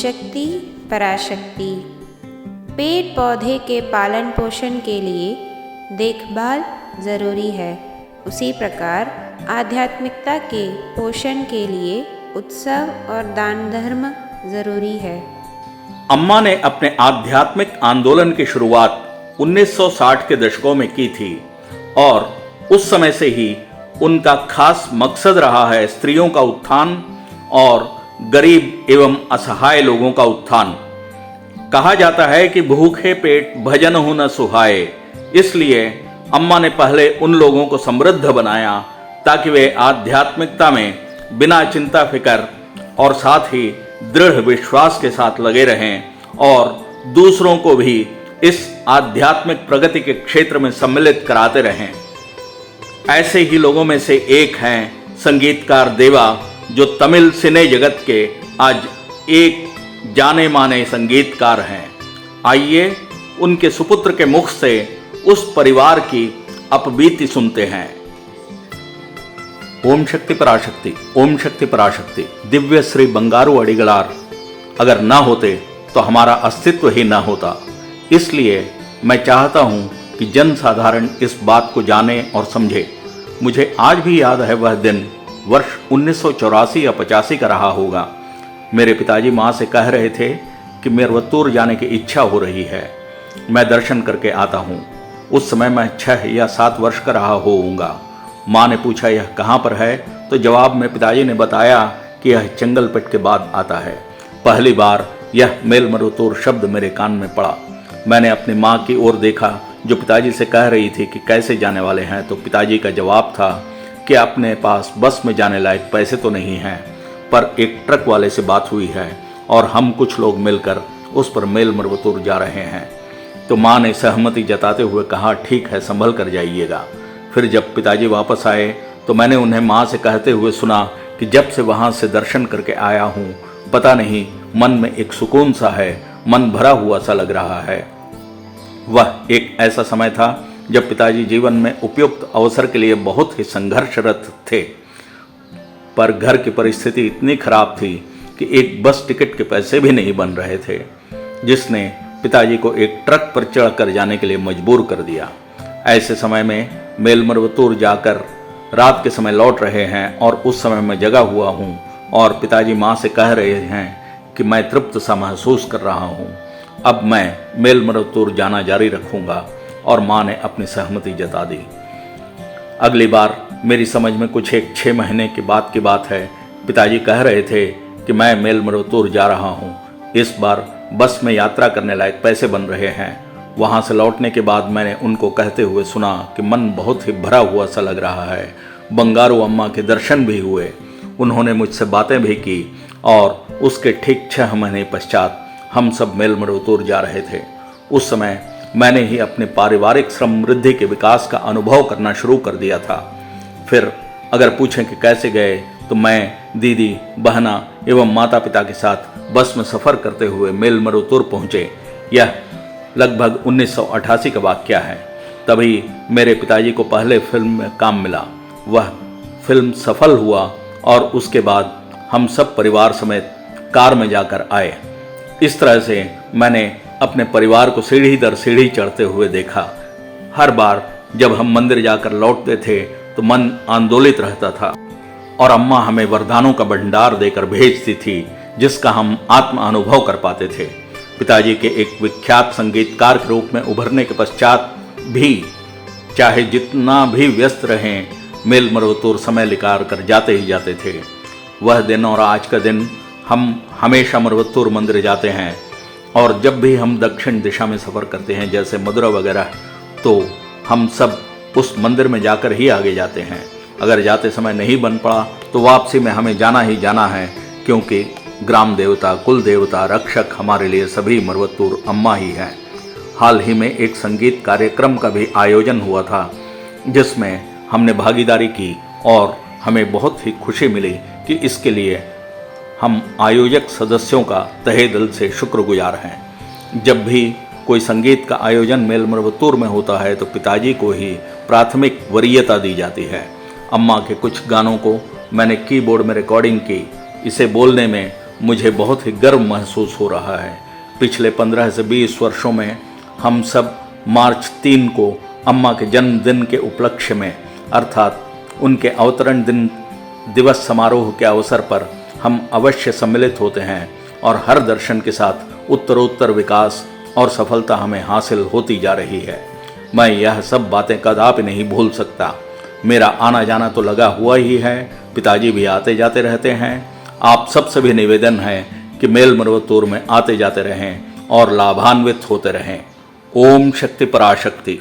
शक्ति पराशक्ति। पेड़ पौधे के पालन पोषण के लिए देखभाल ज़रूरी है, उसी प्रकार आध्यात्मिकता के पोषण के लिए उत्सव और दान धर्म ज़रूरी है। अम्मा ने अपने आध्यात्मिक आंदोलन की शुरुआत 1960 के दशकों में की थी और उस समय से ही उनका खास मकसद रहा है स्त्रियों का उत्थान और गरीब एवं असहाय लोगों का उत्थान। कहा जाता है कि भूखे पेट भजन हो न सुहाए, इसलिए अम्मा ने पहले उन लोगों को समृद्ध बनाया ताकि वे आध्यात्मिकता में बिना चिंता फिकर और साथ ही दृढ़ विश्वास के साथ लगे रहें और दूसरों को भी इस आध्यात्मिक प्रगति के क्षेत्र में सम्मिलित कराते रहें। ऐसे ही लोगों में से एक हैं संगीतकार देवा, जो तमिल सिने जगत के आज एक जाने माने संगीतकार हैं। आइए उनके सुपुत्र के मुख से उस परिवार की अपबीती सुनते हैं। ओम शक्ति पराशक्ति, ओम शक्ति पराशक्ति। दिव्य श्री बंगारू अडिगलार अगर ना होते तो हमारा अस्तित्व ही ना होता। इसलिए मैं चाहता हूं कि जन साधारण इस बात को जाने और समझे। मुझे आज भी याद है वह दिन, वर्ष 1984 या 85 का रहा होगा। मेरे पिताजी माँ से कह रहे थे कि मरवतूर जाने की इच्छा हो रही है, मैं दर्शन करके आता हूँ। उस समय मैं 6 या 7 वर्ष का रहा होऊंगा। माँ ने पूछा यह कहाँ पर है, तो जवाब में पिताजी ने बताया कि यह चंगलपट के बाद आता है। पहली बार यह मेलमरुतूर शब्द मेरे कान में पड़ा। मैंने अपनी माँ की ओर देखा जो पिताजी से कह रही थी कि कैसे जाने वाले हैं, तो पिताजी का जवाब था कि अपने पास बस में जाने लायक पैसे तो नहीं हैं, पर एक ट्रक वाले से बात हुई है और हम कुछ लोग मिलकर उस पर मेलमरुतूर जा रहे हैं। तो माँ ने सहमति जताते हुए कहा ठीक है, संभल कर जाइएगा। फिर जब पिताजी वापस आए तो मैंने उन्हें माँ से कहते हुए सुना कि जब से वहाँ से दर्शन करके आया हूँ, पता नहीं मन में एक सुकून सा है, मन भरा हुआ सा लग रहा है। वह एक ऐसा समय था जब पिताजी जीवन में उपयुक्त अवसर के लिए बहुत ही संघर्षरत थे, पर घर की परिस्थिति इतनी खराब थी कि एक बस टिकट के पैसे भी नहीं बन रहे थे, जिसने पिताजी को एक ट्रक पर चढ़कर जाने के लिए मजबूर कर दिया। ऐसे समय में मेलमरुतूर जाकर रात के समय लौट रहे हैं और उस समय मैं जगा हुआ हूँ और पिताजी माँ से कह रहे हैं कि मैं तृप्त सा महसूस कर रहा हूँ, अब मैं मेलमरुतूर जाना जारी रखूँगा, और माँ ने अपनी सहमति जता दी। अगली बार मेरी समझ में कुछ 6 महीने के बाद की बात है, पिताजी कह रहे थे कि मैं मेलमरुतूर जा रहा हूँ। इस बार बस में यात्रा करने लायक पैसे बन रहे हैं। वहाँ से लौटने के बाद मैंने उनको कहते हुए सुना कि मन बहुत ही भरा हुआ सा लग रहा है। बंगारू अम्मा के दर्शन भी हुए, उन्होंने मुझसे बातें भी की और उसके ठीक 6 महीने पश्चात हम सब मेलमरुतूर जा रहे थे। उस समय मैंने ही अपने पारिवारिक समृद्धि के विकास का अनुभव करना शुरू कर दिया था। फिर अगर पूछें कि कैसे गए, तो मैं, दीदी, बहना एवं माता पिता के साथ बस में सफ़र करते हुए मेलमरुतूर पहुँचे। यह लगभग 1988 का वाक़या है। तभी मेरे पिताजी को पहले फिल्म में काम मिला। वह फिल्म सफल हुआ और उसके बाद हम सब परिवार समेत कार में जाकर आए। इस तरह से मैंने अपने परिवार को सीढ़ी दर सीढ़ी चढ़ते हुए देखा। हर बार जब हम मंदिर जाकर लौटते थे तो मन आंदोलित रहता था और अम्मा हमें वरदानों का भंडार देकर भेजती थी, जिसका हम आत्म अनुभव कर पाते थे। पिताजी के एक विख्यात संगीतकार के रूप में उभरने के पश्चात भी चाहे जितना भी व्यस्त रहें, मेलमरुतूर समय निकाल कर जाते ही जाते थे। वह दिन और आज का दिन हम हमेशा मरवतूर मंदिर जाते हैं, और जब भी हम दक्षिण दिशा में सफ़र करते हैं जैसे मदुरा वगैरह, तो हम सब उस मंदिर में जाकर ही आगे जाते हैं। अगर जाते समय नहीं बन पड़ा तो वापसी में हमें जाना ही जाना है, क्योंकि ग्राम देवता, कुल देवता, रक्षक हमारे लिए सभी मरवतूर अम्मा ही हैं। हाल ही में एक संगीत कार्यक्रम का भी आयोजन हुआ था, जिसमें हमने भागीदारी की और हमें बहुत ही खुशी मिली कि इसके लिए हम आयोजक सदस्यों का तहे दिल से शुक्रगुजार हैं। जब भी कोई संगीत का आयोजन मेलमरुतूर में होता है तो पिताजी को ही प्राथमिक वरीयता दी जाती है। अम्मा के कुछ गानों को मैंने कीबोर्ड में रिकॉर्डिंग की। इसे बोलने में मुझे बहुत ही गर्व महसूस हो रहा है। पिछले 15 से 20 वर्षों में हम सब मार्च 3 को अम्मा के जन्मदिन के उपलक्ष्य में अर्थात उनके अवतरण दिवस समारोह के अवसर पर हम अवश्य सम्मिलित होते हैं और हर दर्शन के साथ उत्तरोत्तर विकास और सफलता हमें हासिल होती जा रही है। मैं यह सब बातें कदापि नहीं भूल सकता। मेरा आना जाना तो लगा हुआ ही है, पिताजी भी आते जाते रहते हैं। आप सबसे भी निवेदन है कि मेल मरवतूर में आते जाते रहें और लाभान्वित होते रहें। ओम शक्ति पराशक्ति।